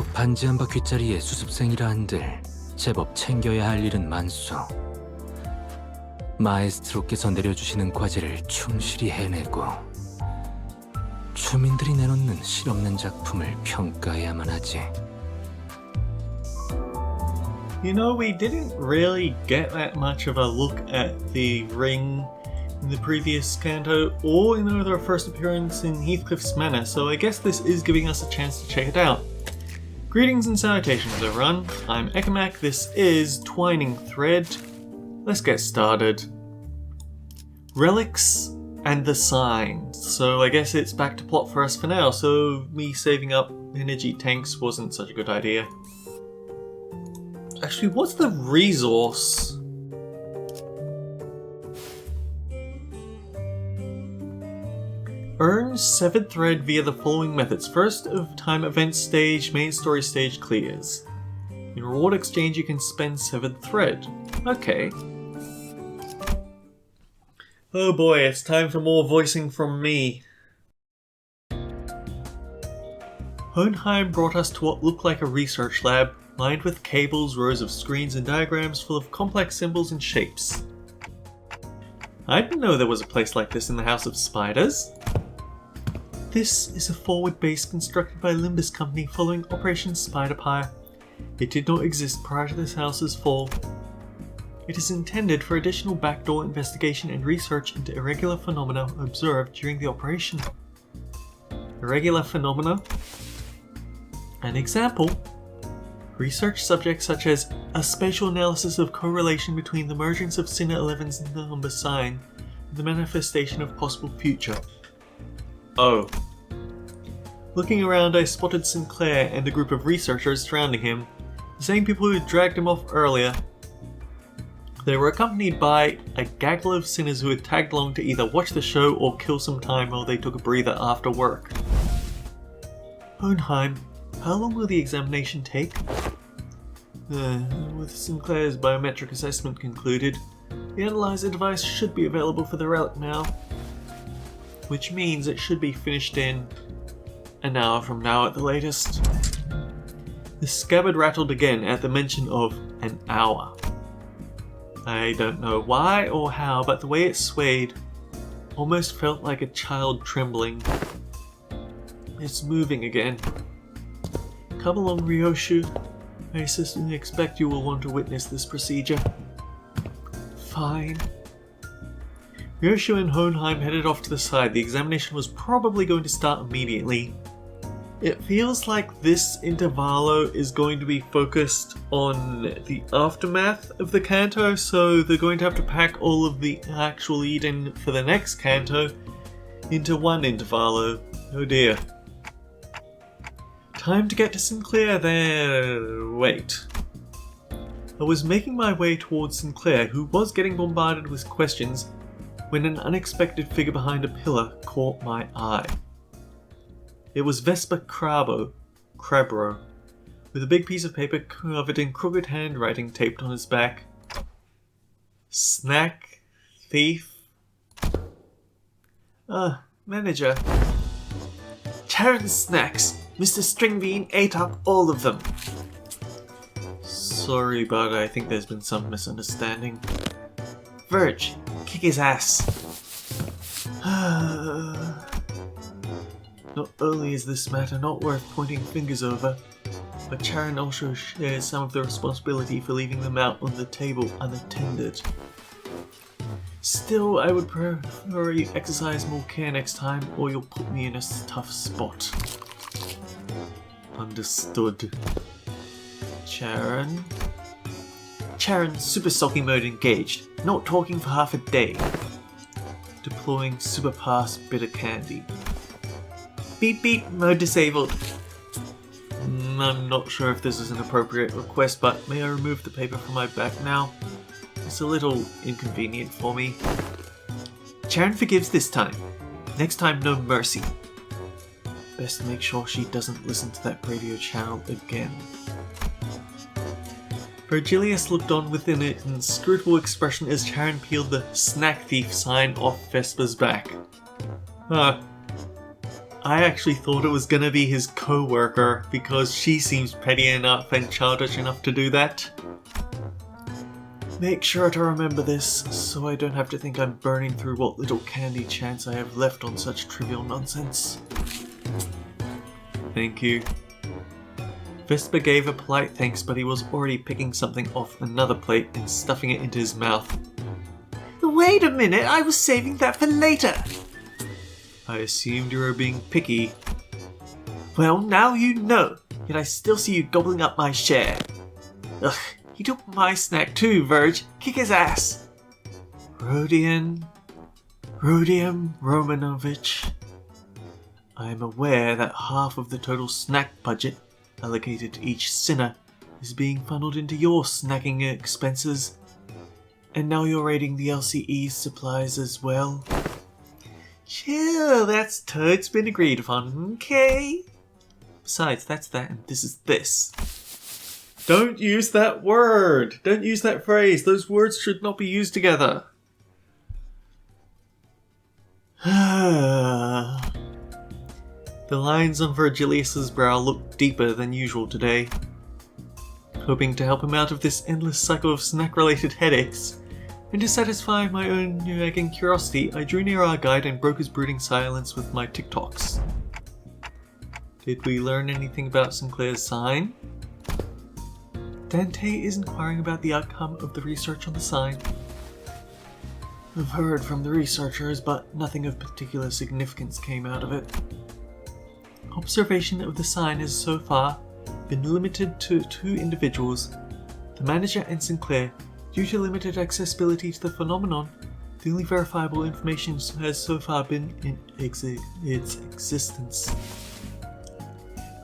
반지 한 바퀴짜리의 수습생이라 한들 제법 챙겨야 할 일은 많소. 마에스트로께서 내려주시는 과제를 충실히 해내고 주민들이 내놓는 실없는 작품을 평가해야만 하지. You know, we didn't really get that much of a look at the ring in the previous canto or in our first appearance in Heathcliff's Manor, so I guess this is giving us a chance to check it out. Greetings and salutations everyone, I'm Ekamak, this is Twining Thread. Let's get started. Relics and the Signs. So I guess it's back to plot for us for now, so me saving up energy tanks wasn't such a good idea. Actually, what's the resource? Earn 7th thread via the following methods. First of time event stage, main story stage clears. In reward exchange you can spend 7th thread. Okay. Oh boy, it's time for more voicing from me. Hohenheim brought us to what looked like a research lab, lined with cables, rows of screens and diagrams full of complex symbols and shapes. I didn't know there was a place like this in the House of Spiders. This is a forward base constructed by Limbus Company following Operation Spider-Pie. It did not exist prior to this house's fall. It is intended for additional backdoor investigation and research into irregular phenomena observed during the operation. Irregular phenomena? An example? Research subjects such as a spatial analysis of correlation between the emergence of Sinner 11's number sign and the manifestation of possible future. Oh. Looking around, I spotted Sinclair and a group of researchers surrounding him, the same people who dragged him off earlier. They were accompanied by a gaggle of sinners who had tagged along to either watch the show or kill some time while they took a breather after work. Hohenheim, how long will the examination take? With Sinclair's biometric assessment concluded, the analyzer device should be available for the relic now. Which means it should be finished in an hour from now at the latest. The scabbard rattled again at the mention of an hour. I don't know why or how, but the way it swayed almost felt like a child trembling. It's moving again. Come along, Ryoshu. I certainly expect you will want to witness this procedure. Fine. Ryoshu and Hohenheim headed off to the side. The examination was probably going to start immediately. It feels like this intervallo is going to be focused on the aftermath of the canto, so they're going to have to pack all of the actual lead-in for the next canto into one intervallo. Oh dear. Time to get to Sinclair there. Wait. I was making my way towards Sinclair, who was getting bombarded with questions, when an unexpected figure behind a pillar caught my eye. It was Vesper Crabro, with a big piece of paper covered in crooked handwriting taped on his back. Snack thief? Manager. Charon's snacks! Mr. Stringbean ate up all of them. Sorry, but I think there's been some misunderstanding. Verge, kick his ass. Not only is this matter not worth pointing fingers over, but Charon also shares some of the responsibility for leaving them out on the table unattended. Still, I would prefer you exercise more care next time, or you'll put me in a tough spot. Understood. Charon? Charon, super sulky mode engaged. Not talking for half a day. Deploying super pass bitter candy. Beep beep, mode disabled. I'm not sure if this is an appropriate request, but may I remove the paper from my back now? It's a little inconvenient for me. Charon forgives this time. Next time, no mercy. Best make sure she doesn't listen to that radio channel again. Virgilius looked on with an inscrutable expression as Charon peeled the snack thief sign off Vesper's back. I actually thought it was gonna be his co-worker because she seems petty enough and childish enough to do that. Make sure to remember this, so I don't have to think I'm burning through what little candy chance I have left on such trivial nonsense. Thank you. Vesper gave a polite thanks, but he was already picking something off another plate and stuffing it into his mouth. Wait a minute, I was saving that for later! I assumed you were being picky. Well, now you know, yet I still see you gobbling up my share. Ugh, he took my snack too, Verge. Kick his ass. Rodium Romanovich. I am aware that half of the total snack budget allocated to each sinner is being funneled into your snacking expenses. And now you're raiding the LCE's supplies as well. Chill, that's totes been agreed upon, okay? Besides, that's that and this is this. Don't use that word! Don't use that phrase! Those words should not be used together. The lines on Virgilius's brow looked deeper than usual today. Hoping to help him out of this endless cycle of snack-related headaches, and to satisfy my own nagging curiosity, I drew near our guide and broke his brooding silence with my TikToks. Did we learn anything about Sinclair's sign? Dante is inquiring about the outcome of the research on the sign. I've heard from the researchers, but nothing of particular significance came out of it. Observation of the sign has so far been limited to 2 individuals, the manager and Sinclair. Due to limited accessibility to the phenomenon, the only verifiable information has so far been in its existence.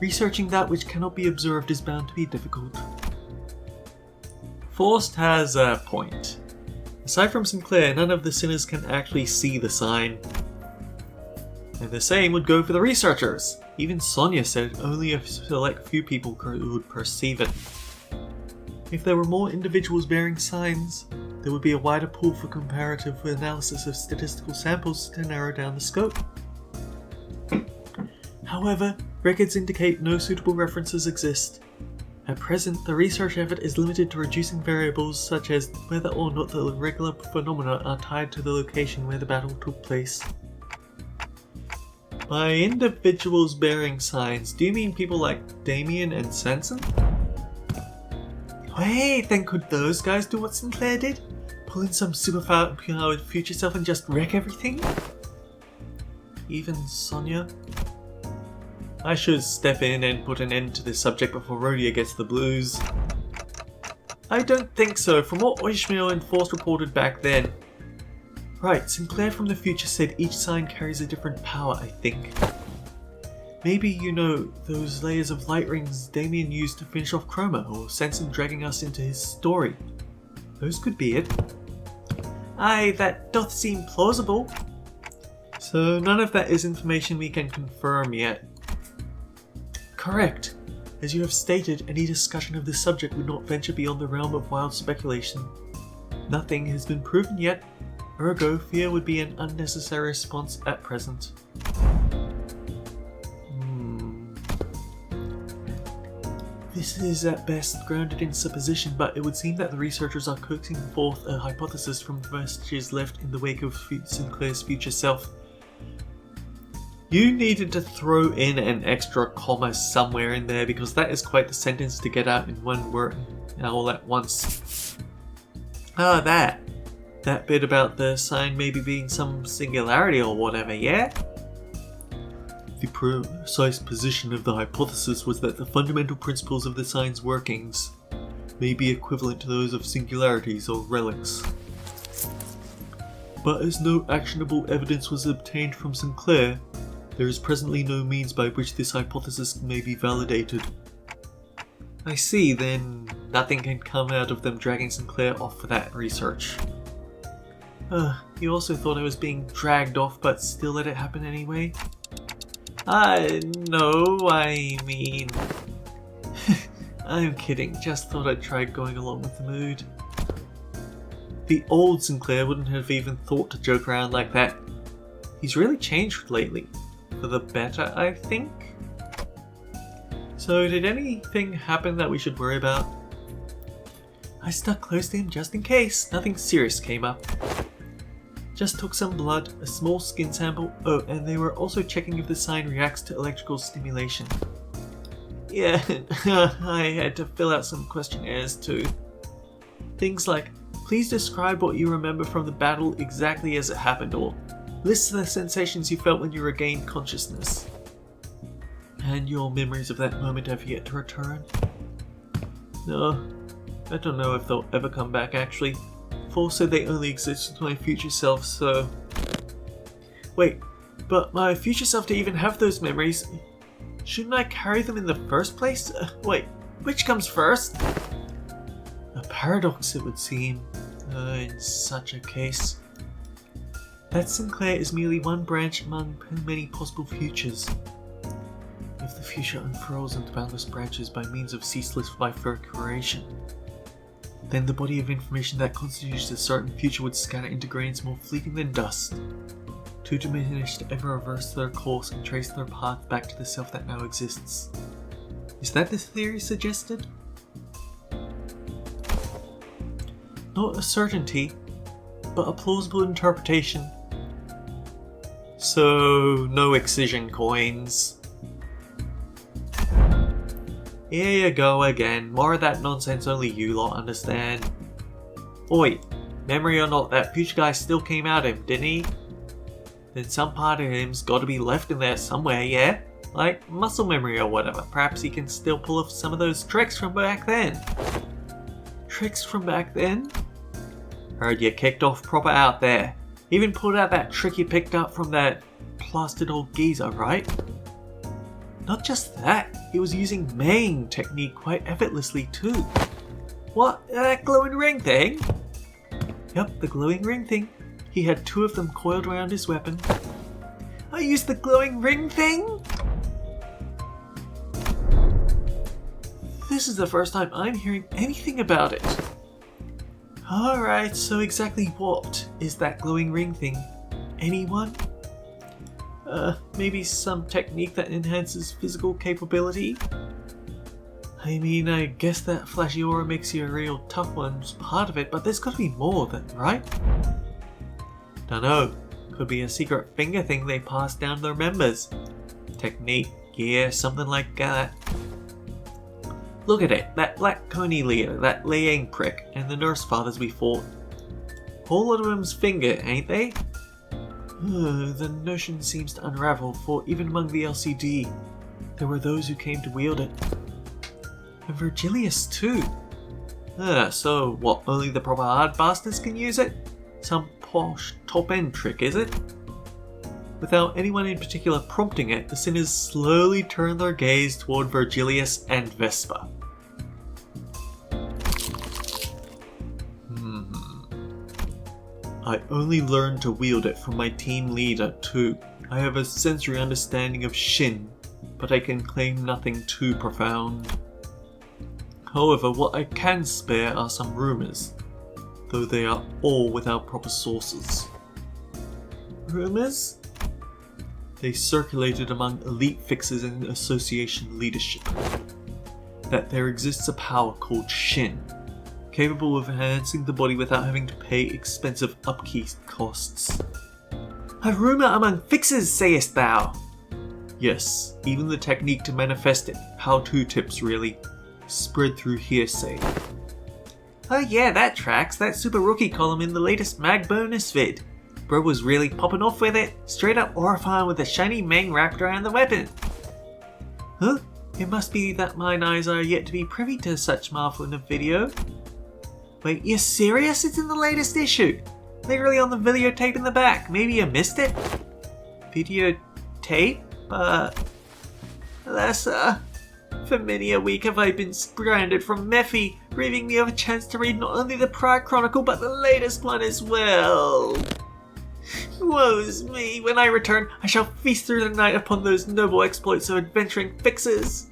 Researching that which cannot be observed is bound to be difficult. Forst has a point. Aside from Sinclair, none of the sinners can actually see the sign. And the same would go for the researchers. Even Sonia said only a select few people would perceive it. If there were more individuals bearing signs, there would be a wider pool for comparative analysis of statistical samples to narrow down the scope. However, records indicate no suitable references exist. At present, the research effort is limited to reducing variables such as whether or not the irregular phenomena are tied to the location where the battle took place. By individuals bearing signs, do you mean people like Damien and Sanson? Wait, then could those guys do what Sinclair did? Pull in some super-powered future self and just wreck everything? Even Sonia? I should step in and put an end to this subject before Rhodia gets the blues. I don't think so, from what Ishmael and Force reported back then. Right, Sinclair from the future said each sign carries a different power, I think. Maybe, you know, those layers of light rings Damien used to finish off Chroma, or Sanson dragging us into his story. Those could be it. Aye, that doth seem plausible. So none of that is information we can confirm yet. Correct. As you have stated, any discussion of this subject would not venture beyond the realm of wild speculation. Nothing has been proven yet, ergo fear would be an unnecessary response at present. This is at best grounded in supposition, but it would seem that the researchers are coaxing forth a hypothesis from the vestiges left in the wake of Sinclair's future self. You needed to throw in an extra comma somewhere in there because that is quite the sentence to get out in one word all at once. Ah, that bit about the sign maybe being some singularity or whatever, yeah? The precise position of the hypothesis was that the fundamental principles of the sign's workings may be equivalent to those of singularities or relics. But as no actionable evidence was obtained from Sinclair, there is presently no means by which this hypothesis may be validated. I see, then nothing can come out of them dragging Sinclair off for that research. You also thought I was being dragged off but still let it happen anyway? No, I mean... I'm kidding, just thought I'd try going along with the mood. The old Sinclair wouldn't have even thought to joke around like that. He's really changed lately. for the better, I think. So did anything happen that we should worry about? I stuck close to him just in case. Nothing serious came up. Just took some blood, a small skin sample. Oh, and they were also checking if the sign reacts to electrical stimulation. Yeah, I had to fill out some questionnaires too. Things like, please describe what you remember from the battle exactly as it happened, or list the sensations you felt when you regained consciousness. And your memories of that moment have yet to return. No, I don't know if they'll ever come back actually. Four said they only exist with my future self, so... Wait, but my future self to even have those memories, shouldn't I carry them in the first place? Wait, which comes first? A paradox, it would seem, in such a case. That Sinclair is merely one branch among many possible futures. If the future unfurls into boundless branches by means of ceaseless bifurcation, then the body of information that constitutes a certain future would scatter into grains more fleeting than dust, too diminished to ever reverse their course and trace their path back to the self that now exists. Is that the theory suggested? Not a certainty, but a plausible interpretation. So, no excision coins. Here you go again, more of that nonsense only you lot understand. Oi, memory or not, that future guy still came out of him, didn't he? Then some part of him's gotta be left in there somewhere, yeah? Like muscle memory or whatever. Perhaps he can still pull off some of those tricks from back then. Tricks from back then? Heard you kicked off proper out there. Even pulled out that trick you picked up from that plastered old geezer, right? Not just that, he was using Mang technique quite effortlessly too. What? That glowing ring thing? Yep, the glowing ring thing. He had two of them coiled around his weapon. I used the glowing ring thing? This is the first time I'm hearing anything about it. Alright, so exactly what is that glowing ring thing? Anyone? Maybe some technique that enhances physical capability? I mean, I guess that flashy aura makes you a real tough one's part of it, but there's gotta be more than, right? Dunno, could be a secret finger thing they pass down to their members. Technique, yeah, something like that. Look at it, that Black Coney leader, that Liang prick, and the nurse fathers we fought. Whole lot of them's finger, ain't they? The notion seems to unravel, for even among the LCD, there were those who came to wield it. And Virgilius too. So what, only the proper hard bastards can use it? Some posh top-end trick, is it? Without anyone in particular prompting it, the sinners slowly turn their gaze toward Virgilius and Vespa. I only learned to wield it from my team leader too. I have a sensory understanding of Shin, but I can claim nothing too profound. However, what I can spare are some rumours, though they are all without proper sources. Rumours? They circulated among elite fixers and association leadership that there exists a power called Shin, capable of enhancing the body without having to pay expensive upkeep costs. A rumour among fixers, sayest thou? Yes, even the technique to manifest it, how-to tips really, spread through hearsay. Oh yeah, that tracks, that super rookie column in the latest mag bonus vid. Bro was really popping off with it, straight up horrifying with the shiny Mang wrapped around the weapon. Huh? It must be that mine eyes are yet to be privy to such marvel in a video. Wait, you're serious? It's in the latest issue! Literally on the videotape in the back. Maybe you missed it? Videotape? Alas, for many a week have I been stranded from Mephi, leaving me of a chance to read not only the prior chronicle but the latest one as well. Woe's me, when I return, I shall feast through the night upon those noble exploits of adventuring fixers.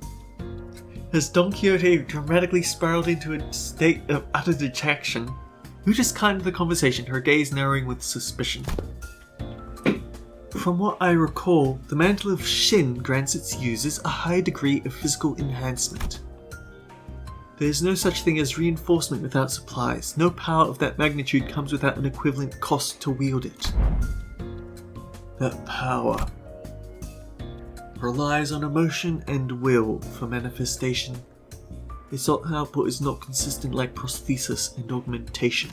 As Don Quixote dramatically spiraled into a state of utter dejection, who just kindled the conversation, her gaze narrowing with suspicion. From what I recall, the mantle of Shin grants its users a high degree of physical enhancement. There is no such thing as reinforcement without supplies. No power of that magnitude comes without an equivalent cost to wield it. That power relies on emotion and will for manifestation. Its output is not consistent like prosthesis and augmentation.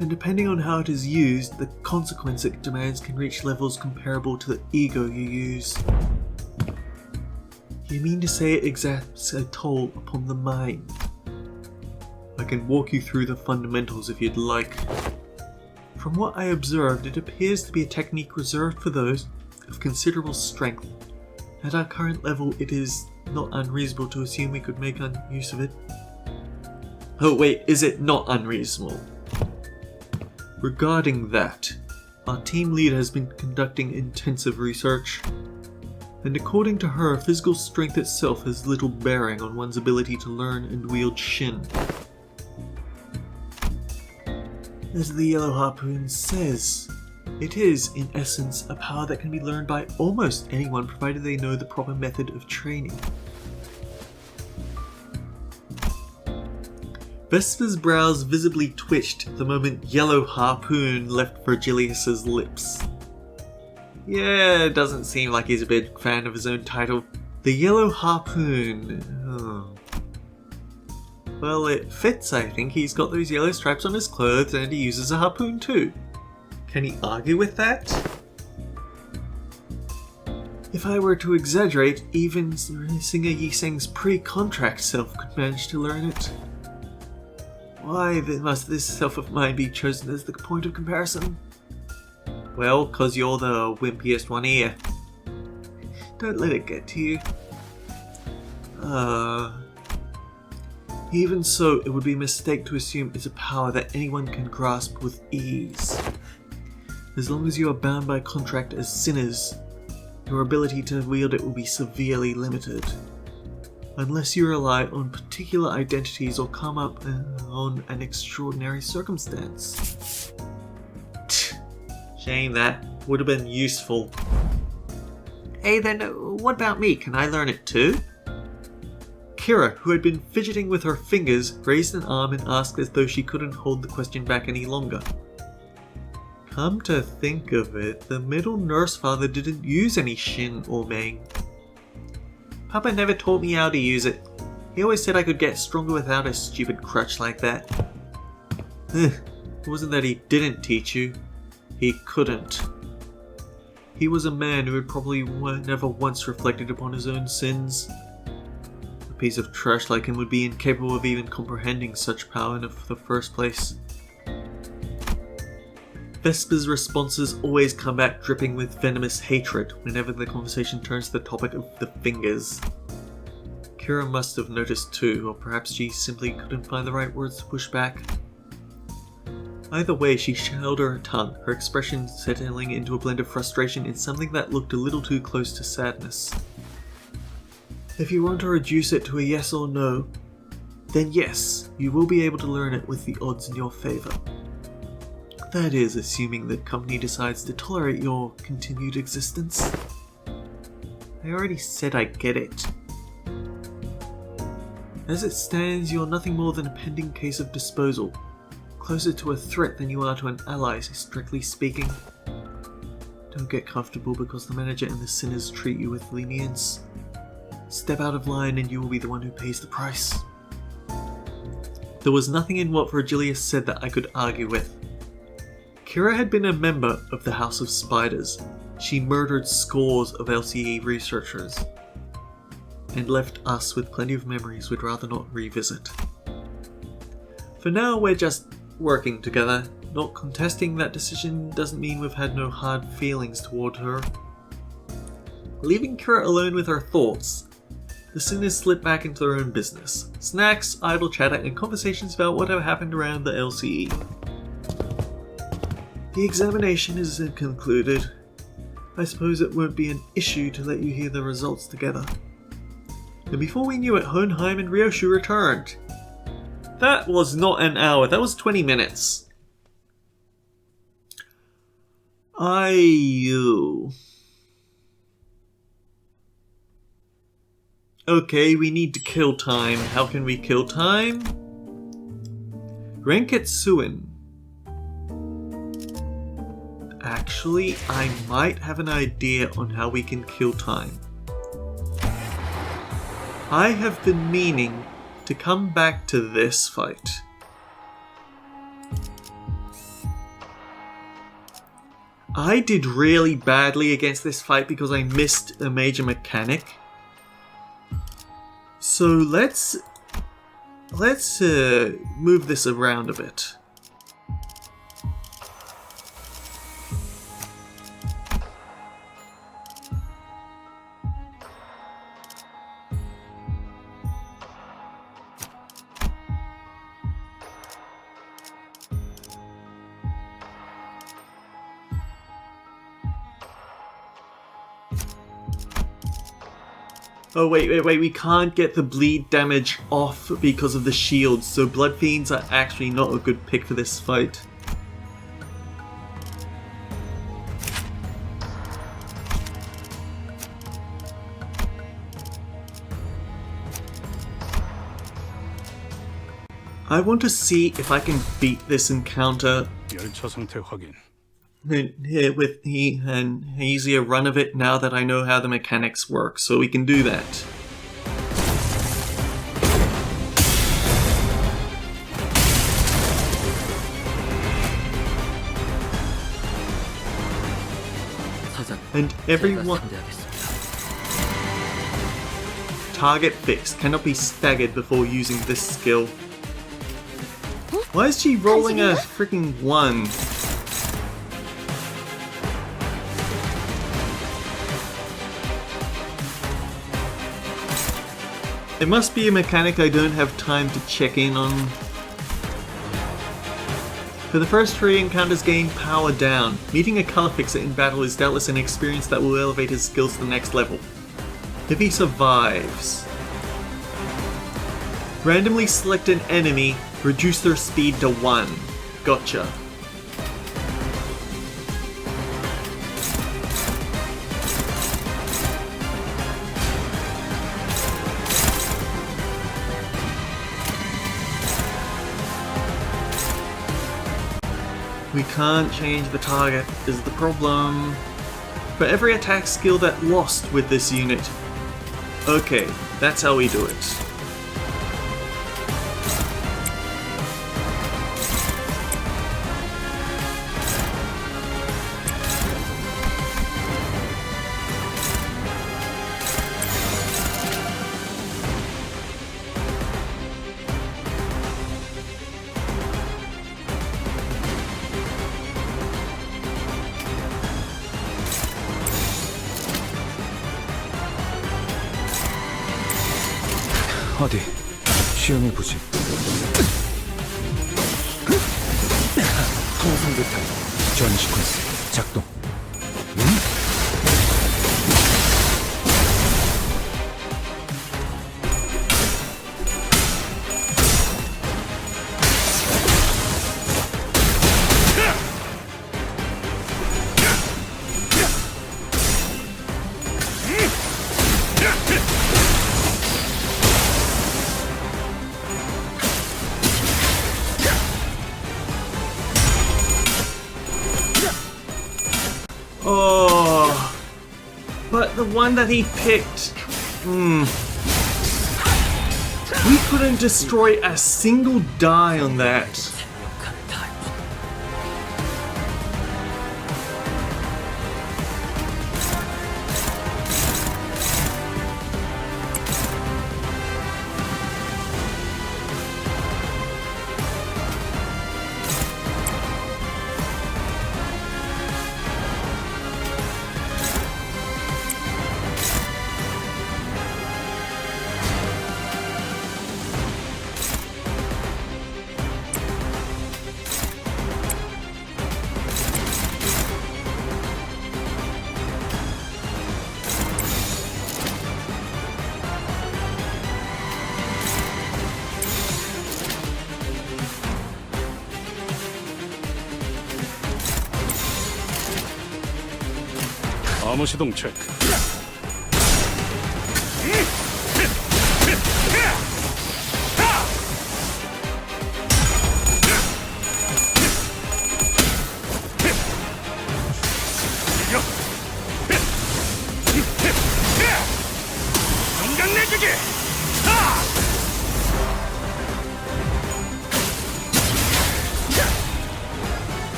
And depending on how it is used, the consequence it demands can reach levels comparable to the ego you use. You mean to say it exacts a toll upon the mind? I can walk you through the fundamentals if you'd like. From what I observed, it appears to be a technique reserved for those of considerable strength. At our current level, it is not unreasonable to assume we could make use of it. Oh wait, is it not unreasonable? Regarding that, our team leader has been conducting intensive research, and according to her, physical strength itself has little bearing on one's ability to learn and wield Shin. As the Yellow Harpoon says, it is, in essence, a power that can be learned by almost anyone provided they know the proper method of training. Vesper's brows visibly twitched the moment Yellow Harpoon left Virgilius's lips. Yeah, it doesn't seem like he's a big fan of his own title. The Yellow Harpoon. Oh. Well, it fits, I think. He's got those yellow stripes on his clothes and he uses a harpoon too. Can he argue with that? If I were to exaggerate, even Singer Yiseng's pre-contract self could manage to learn it. Why then must this self of mine be chosen as the point of comparison? Well, 'cause you're the wimpiest one here. Don't let it get to you. Even so, it would be a mistake to assume it's a power that anyone can grasp with ease. As long as you are bound by contract as sinners, your ability to wield it will be severely limited. Unless you rely on particular identities or come up on an extraordinary circumstance. Shame, that would have been useful. Hey then, what about me? Can I learn it too? Kira, who had been fidgeting with her fingers, raised an arm and asked as though she couldn't hold the question back any longer. Come to think of it, the middle nurse father didn't use any Shin or Mang. Papa never taught me how to use it. He always said I could get stronger without a stupid crutch like that. It wasn't that he didn't teach you. He couldn't. He was a man who had probably never once reflected upon his own sins. A piece of trash like him would be incapable of even comprehending such power in the first place. Vesper's responses always come back dripping with venomous hatred whenever the conversation turns to the topic of the fingers. Kira must have noticed too, or perhaps she simply couldn't find the right words to push back. Either way, she held her tongue, her expression settling into a blend of frustration and something that looked a little too close to sadness. If you want to reduce it to a yes or no, then yes, you will be able to learn it with the odds in your favor. That is, assuming the company decides to tolerate your continued existence. I already said I get it. As it stands, you're nothing more than a pending case of disposal. Closer to a threat than you are to an ally, strictly speaking. Don't get comfortable because the manager and the sinners treat you with lenience. Step out of line and you will be the one who pays the price. There was nothing in what Virgilius said that I could argue with. Kira had been a member of the House of Spiders. She murdered scores of LCE researchers and left us with plenty of memories we'd rather not revisit. For now, we're just working together. Not contesting that decision doesn't mean we've had no hard feelings toward her. Leaving Kira alone with her thoughts, the sinners slipped back into their own business. Snacks, idle chatter, and conversations about whatever happened around the LCE. The examination is concluded. I suppose it won't be an issue to let you hear the results together. And before we knew it, Hohenheim and Ryoshu returned. That was not an hour, that was 20 minutes. Okay, we need to kill time. How can we kill time? Renketsuin. Actually, I might have an idea on how we can kill time. I have been meaning to come back to this fight. I did really badly against this fight because I missed a major mechanic. So let's move this around a bit. Oh wait, we can't get the bleed damage off because of the shields, so Blood Fiends are actually not a good pick for this fight. I want to see if I can beat this encounter with an easier run of it now that I know how the mechanics work, so we can do that. And everyone... Target fixed. Cannot be staggered before using this skill. Why is she rolling a freaking 1? It must be a mechanic I don't have time to check in on. For the first 3 encounters, gain power down. Meeting a color fixer in battle is doubtless an experience that will elevate his skills to the next level. If he survives. Randomly select an enemy, reduce their speed to 1. Gotcha. We can't change the target, is the problem. For every attack skill that lost with this unit. Okay, that's how we do it. 어디 시험해보지. 통성교탄 전 시퀀스 작동. Oh, but the one that he picked, we couldn't destroy a single die on that. 암호 시동 체크. 동강내주기.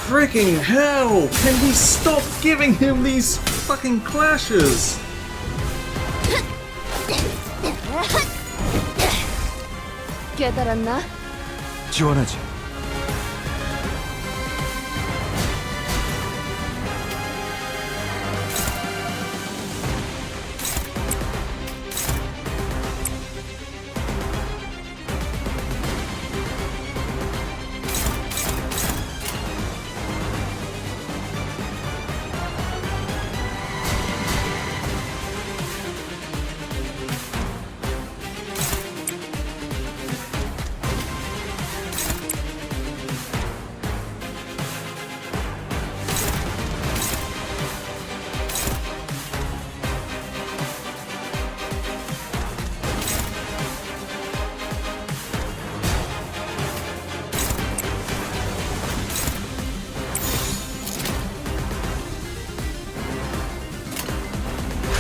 Freaking hell! Can we stop giving him these fucking clashes? 깨달았나? 지원하지.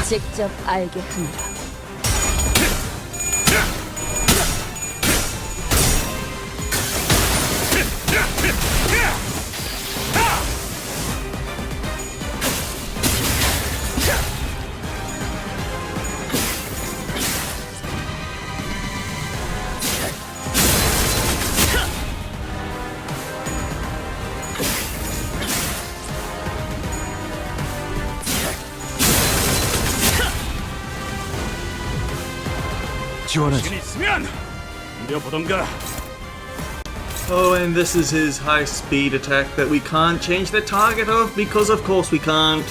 직접 알게 하느라. 지원하지. 있으면 덤벼보던가. Oh, and this is his high speed attack that we can't change the target of because of course we can't.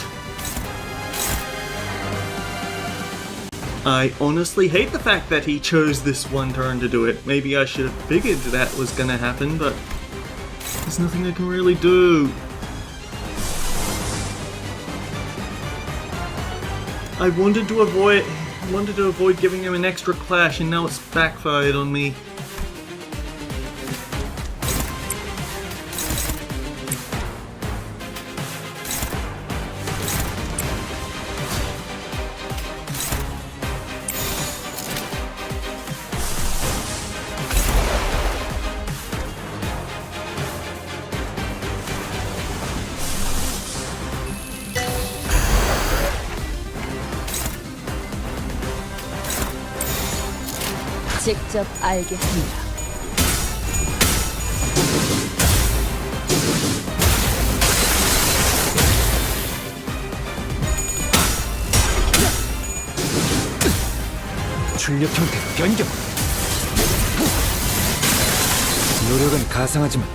I honestly hate the fact that he chose this one turn to do it. Maybe I should have figured that was gonna happen, but there's nothing I can really do. I wanted to avoid giving him an extra clash, and now it's backfired on me. 직접 알게 하느라. 출력 형태로 변경. 노력은 가상하지만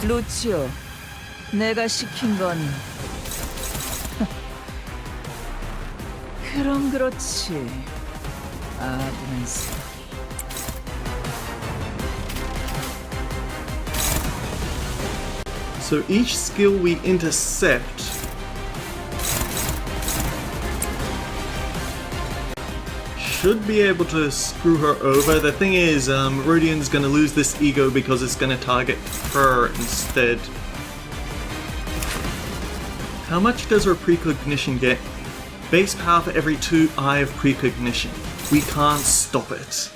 루치오, 내가 시킨 건 그럼 그렇지. 아브랜스. So each skill we intercept should be able to screw her over. The thing is, Rodian's gonna lose this ego because it's gonna target her instead. How much does her precognition get? Base power for every 2 Eye of Precognition. We can't stop it.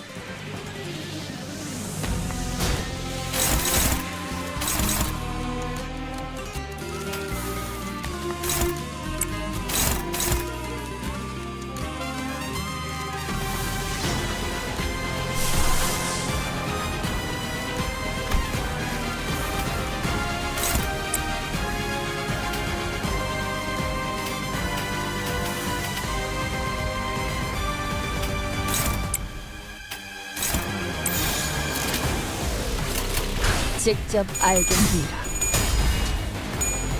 직접 알게 하리라.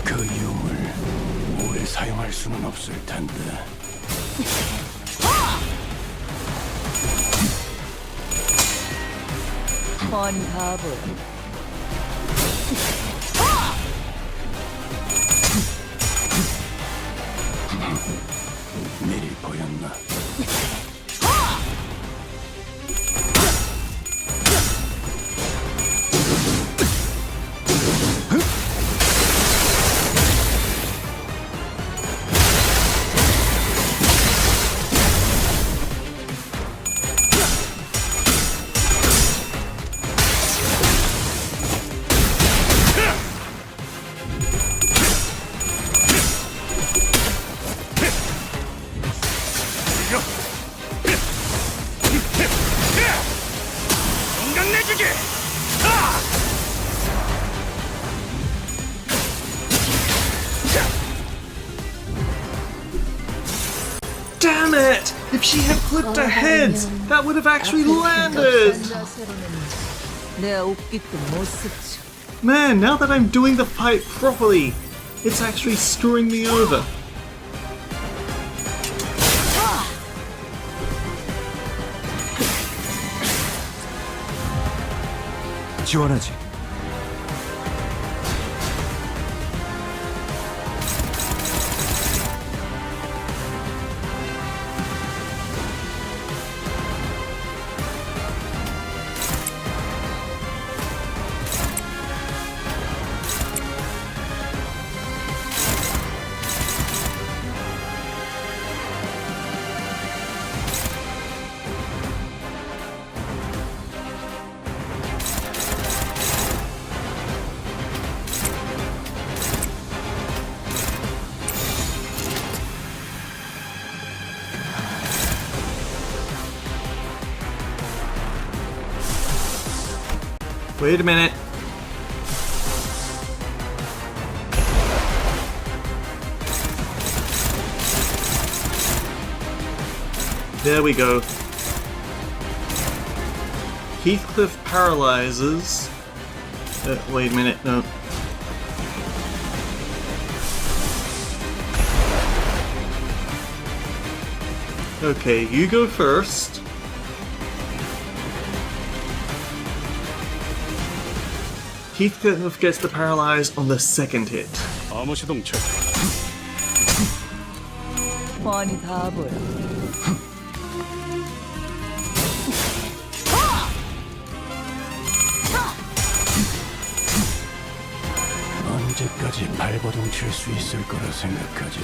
그 유물 오래 사용할 수는 없을 텐데. 뻔히 다 보여. 미리 보였나? 건강내주기! Damn it! If she had flipped her head, that would have actually landed! 내 옷깃도 못 쓰지. Man, now that I'm doing the fight properly, it's actually screwing me over. 지원하지. Wait a minute. There we go. Heathcliff paralyzes. Wait a minute, no. Okay, you go first. Heathcliff gets the paralyze on the second hit. 암호 시동체. 뻔히 다 보여. 언제까지 발버둥 칠 수 있을 거라 생각하지?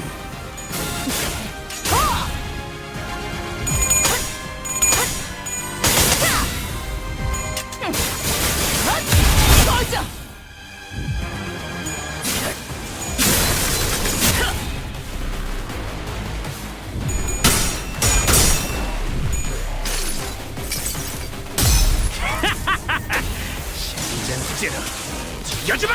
신전제로 죽여주마!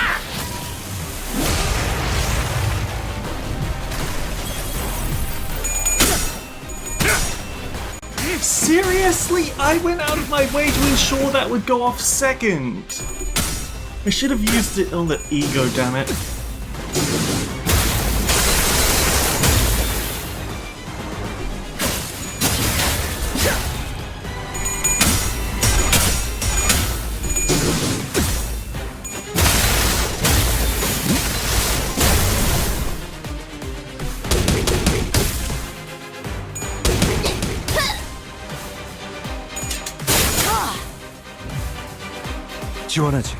Seriously? I went out of my way to ensure that would go off second. I should have used it on the ego, damn it. 지원하지.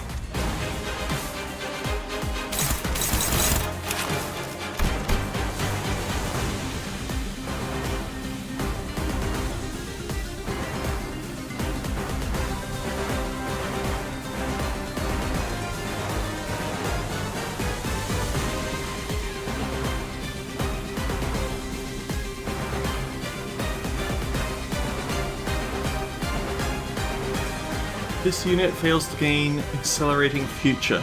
This unit fails to gain accelerating future.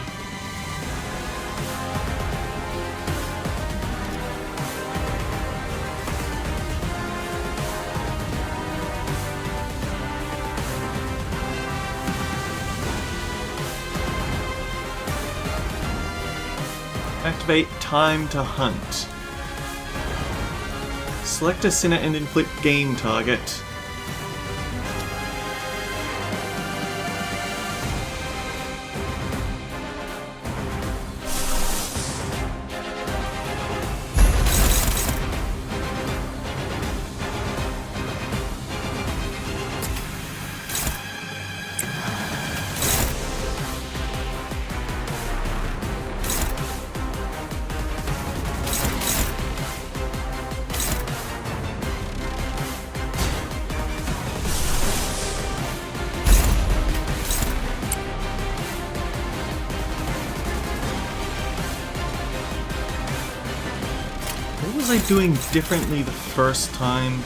Activate Time to Hunt. Select a Sinner and inflict game target. What was I doing differently the first time?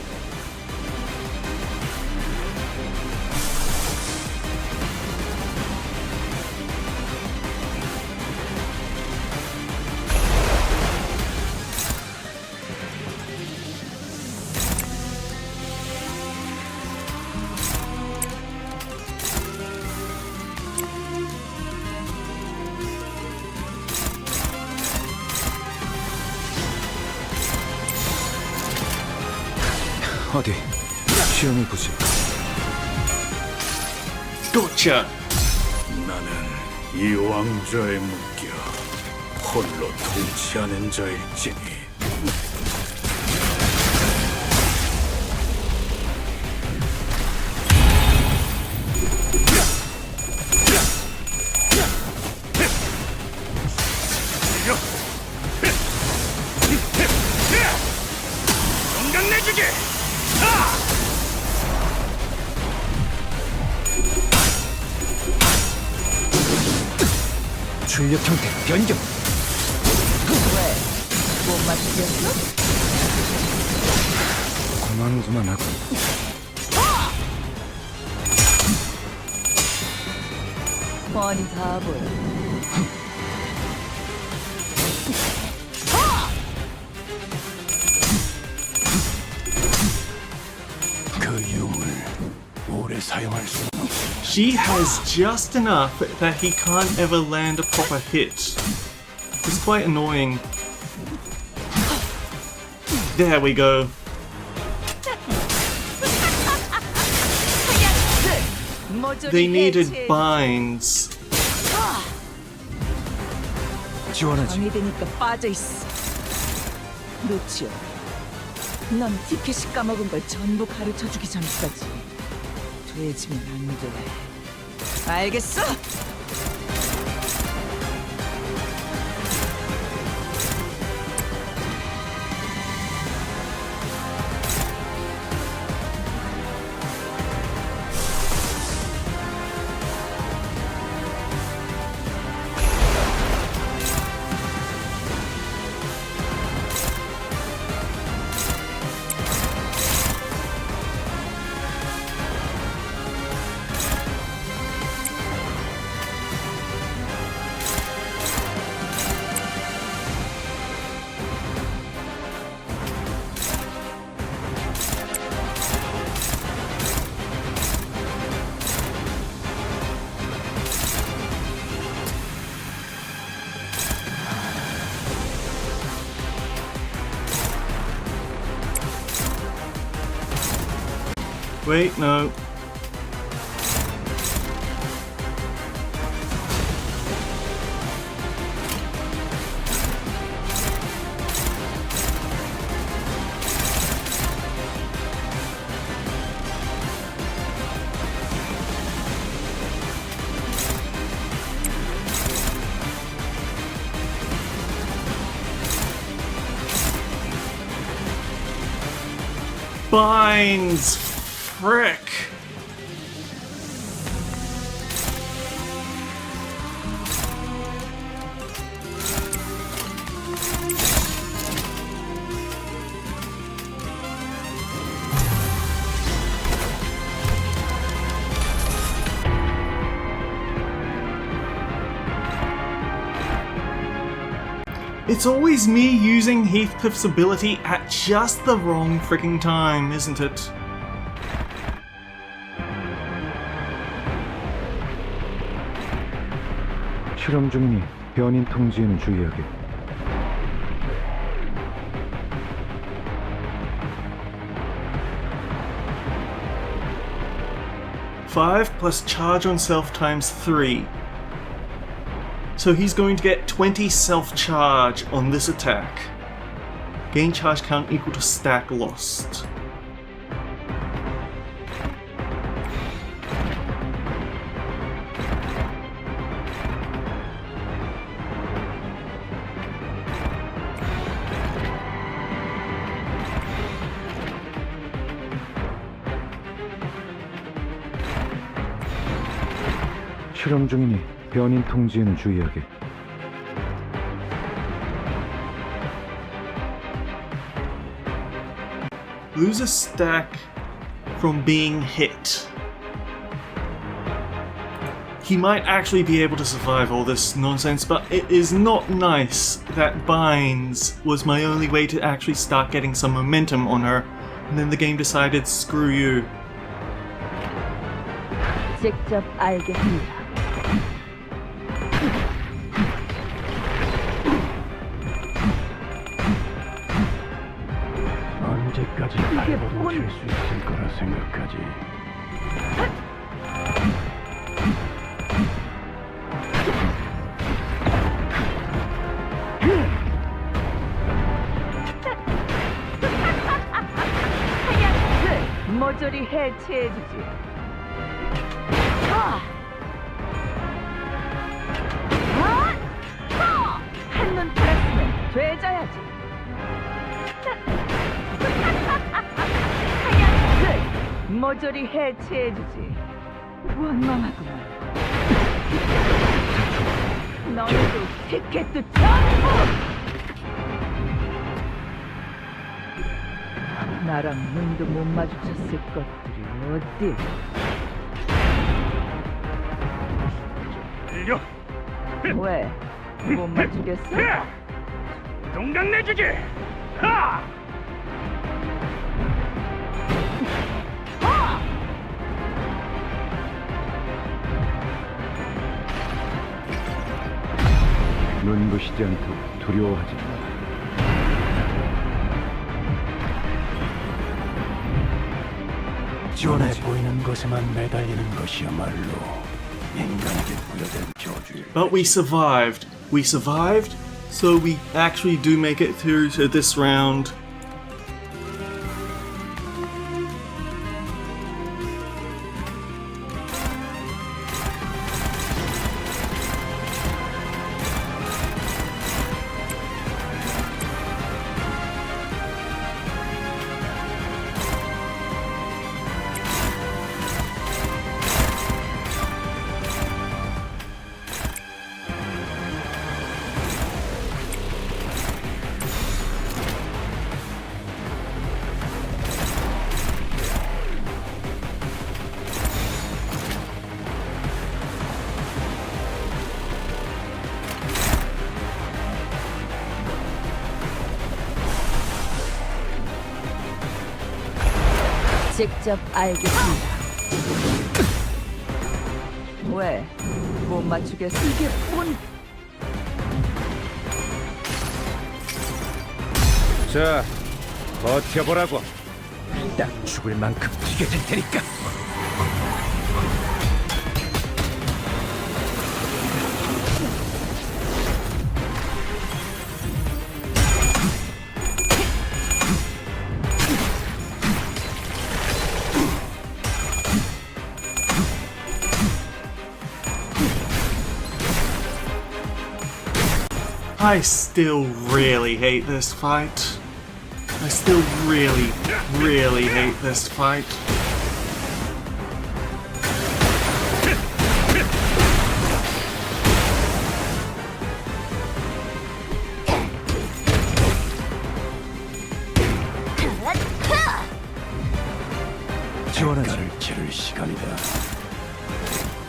어디 시험해보지. Gotcha! 나는 이 왕좌에 묶여 홀로 통치하는 자일지니. 건강 내주게! 출력 형태 변경. 왜? 못 맞추겠어? 고만고만하고. 뻔히 다 보여. 그 유물 오래 사용할 수. She has just enough that he can't ever land a proper hit. It's quite annoying. There we go. They needed binds. 지원하지. 방해되니까 빠져 있어. 루치오, 넌 티켓이 까먹은 걸 전부 가르쳐주기 전까지 돼지면 안 돼. 알겠어? Wait, no. Binds! Frick! It's always me using Heathcliff's ability at just the wrong freaking time, isn't it? 실험 중이니 변인 통지에는 주의하게. 5 plus charge on self times 3. So he's going to get 20 self-charge on this attack. Gain charge count equal to stack lost. 실험 중이니 변인 통지에는 주의하게. Lose a stack from being hit. He might actually be able to survive all this nonsense, but it is not nice that binds was my only way to actually start getting some momentum on her, and then the game decided, screw you. 직접 알게 합니다. 언제까지 발버둥 칠 수 있을 거라 생각하지? 모조리 해체해주지. 한눈 팔았으면 되져야지. 모조리 해체해주지. 원망하구만. 너희도 티켓도 전부! 나랑 눈도 못 마주쳤을 것들이 어디? 들려? 왜? 못 맞추겠어? 동강 내주지! 하! 눈부시지 않도록 두려워하지 마. 눈에 보이는 것에만 매달리는 것이야말로 인간에게 부여된 저주일. But we survived. We survived, so we actually do make it through to this round. 직접 알겠습니다. 왜? 못 맞추겠어? 이게 뭔? 자, 버텨보라고. 딱 죽을 만큼 튀겨질 테니까. I still really hate this fight. I still really, really hate this fight. 지원하지. 가를 치를 시간이다.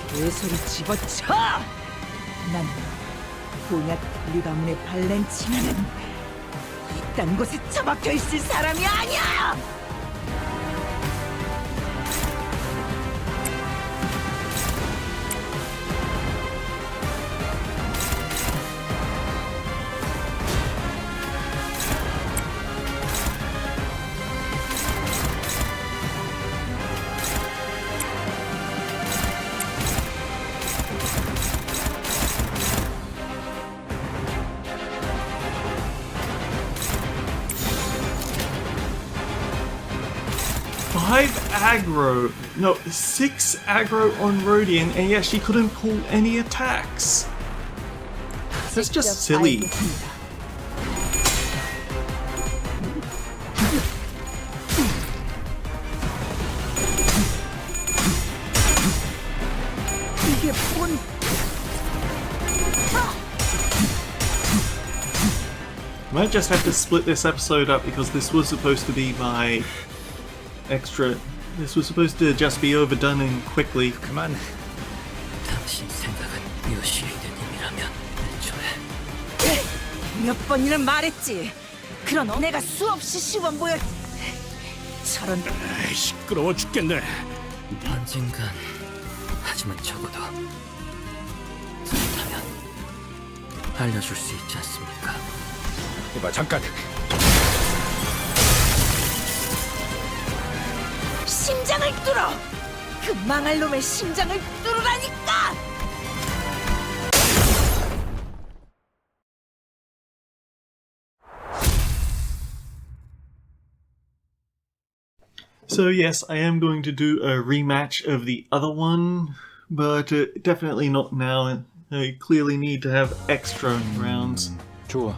개소리 집어쳐! 난 공약 분리 가문의 발렌치나는 이딴 곳에 처박혀 있을 사람이 아니야! 5 aggro, no, 6 aggro on Rodion, and yet she couldn't pull any attacks. That's 직접 just silly. 알겠습니다. 이게 본 Might just have to split this episode up because this was supposed to be my extra. This was supposed to just be overdone and quickly. 그만. 당신 생각은 요시히드님이라면 애초에 몇 번이나 말했지. 그런 언해가 수없이 시원 보여. 저런 아이, 시끄러워 죽겠네. 언젠간 하지만 적어도 그렇다면 알려줄 수 있지 않습니까? 이봐 잠깐. 심장을 뚫어. 그 망할 놈의 심장을 뚫으라니까. So yes, I am going to do a rematch of the other one, but definitely not now. I clearly need to have extra rounds. 좋아.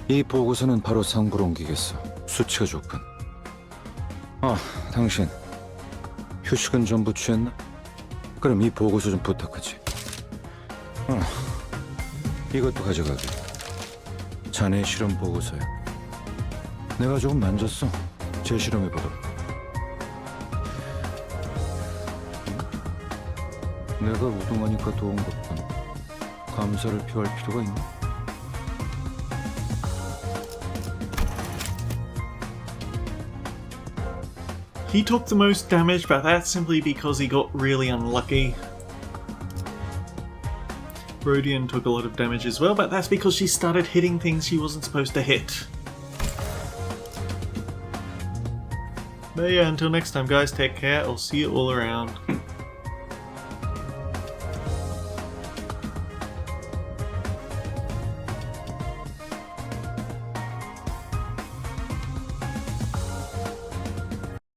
이 보고서는 바로 상부로 옮기겠어. 수치가 좋군. 아, 당신 휴식은 전부 취했나? 그럼 이 보고서 좀 부탁하지. 이것도 가져가게. 자네 실험 보고서야. 내가 조금 만졌어. 재실험해보도록. 내가 우동하니까 도운 것뿐 감사를 표할 필요가 있나? He took the most damage, but that's simply because he got really unlucky. Rodion took a lot of damage as well, but that's because she started hitting things she wasn't supposed to hit. But yeah, until next time guys, take care, I'll see you all around.